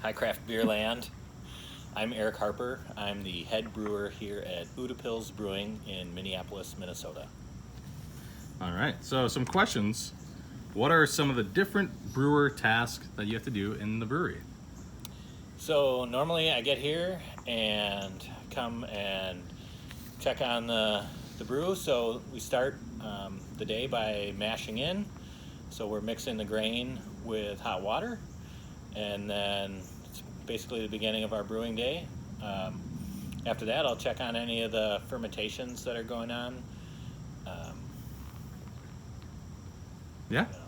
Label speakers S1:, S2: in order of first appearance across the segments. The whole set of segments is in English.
S1: Hi, Craft Beer Land. I'm Eric Harper. I'm the head brewer here at Utapils Brewing in Minneapolis, Minnesota.
S2: All right. So, some questions. What are some of the different brewer tasks that you have to do in the brewery?
S1: So normally I get here and come and check on the brew. So we start the day by mashing in. So we're mixing the grain with hot water, and then it's basically the beginning of our brewing day. Um, After that, I'll check on any of the fermentations that are going on. Um,
S2: Yeah.
S1: you know,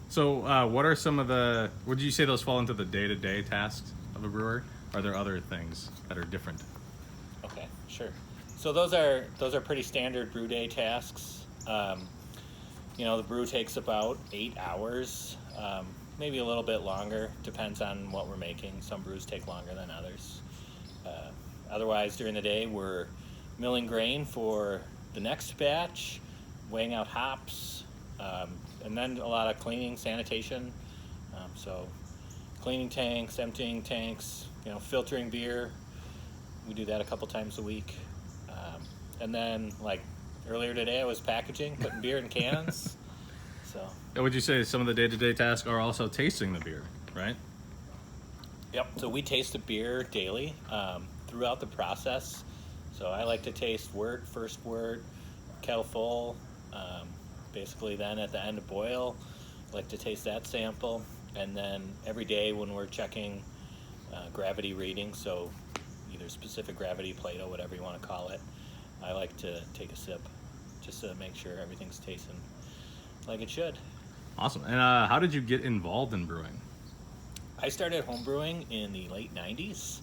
S2: So, what are some of the? Would you say those fall into the day-to-day tasks of a brewer? Are there other things that are different?
S1: okay, sure. So those are pretty standard brew day tasks. The brew takes about 8 hours, maybe a little bit longer. Depends on what we're making. Some brews take longer than others. Uh, Otherwise, during the day, we're milling grain for the next batch, weighing out hops, and then a lot of cleaning, sanitation. So, cleaning tanks, emptying tanks, filtering beer. We do that a couple times a week. And then, like earlier today, I was packaging, putting beer in cans. So,
S2: Would you say some of the day-to-day tasks are also tasting the beer, right?
S1: yep. So we taste the beer daily throughout the process. So I like to taste wort, first wort, kettle full. Um, Basically, then at the end of boil, I like to taste that sample. And then every day when we're checking gravity readings, so either specific gravity, Plato, whatever you want to call it, I like to take a sip just to make sure everything's tasting like it should.
S2: Awesome. And how did you get involved in brewing?
S1: I started homebrewing in the late 90s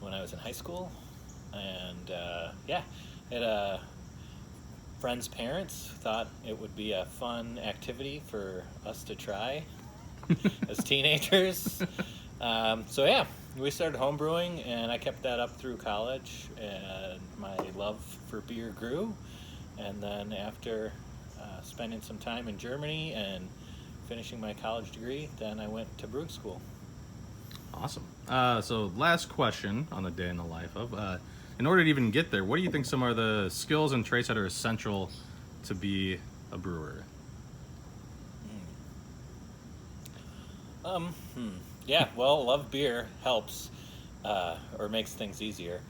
S1: when I was in high school. And yeah, had friends' parents thought it would be a fun activity for us to try as teenagers. So yeah, we started homebrewing, and I kept that up through college, and my love for beer grew. And then after spending some time in Germany and finishing my college degree, then I went to brewing school.
S2: Awesome. So, last question on the day in the life of. In order to even get there, what do you think some are the skills and traits that are essential to be a brewer?
S1: Yeah, well, love beer helps or makes things easier.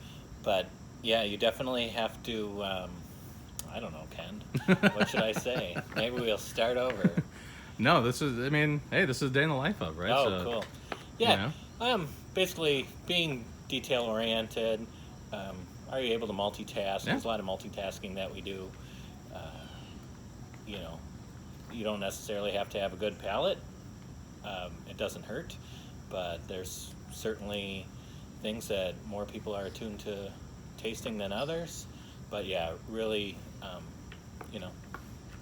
S1: But yeah, you definitely have to, I don't know, Ken. What should I say? Maybe we'll start over.
S2: No, this is. I mean, hey, this is day in the life of, right?
S1: Oh,
S2: So,
S1: cool.
S2: you
S1: Yeah,
S2: know,
S1: basically being detail oriented. Um, are you able to multitask?
S2: yeah,
S1: There's a lot of multitasking that we do. Uh, you know, you don't necessarily have to have a good palate. It doesn't hurt, but there's certainly things that more people are attuned to tasting than others. But yeah, really, you know,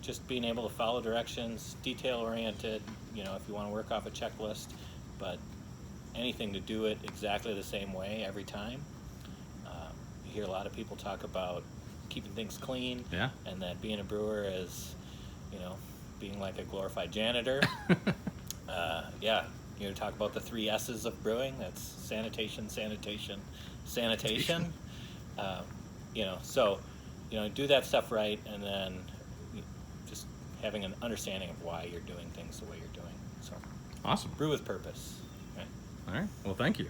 S1: just being able to follow directions, detail oriented, if you want to work off a checklist, but anything to do it exactly the same way every time. You hear a lot of people talk about keeping things clean,
S2: yeah.
S1: and that being a brewer is, being like a glorified janitor. Yeah, talk about the 3 S's of brewing. That's sanitation, sanitation, sanitation. Um, so, do that stuff right, and then just having an understanding of why you're doing things the way you're doing. So,
S2: Awesome.
S1: brew with purpose. Right?
S2: All right. Well, thank you.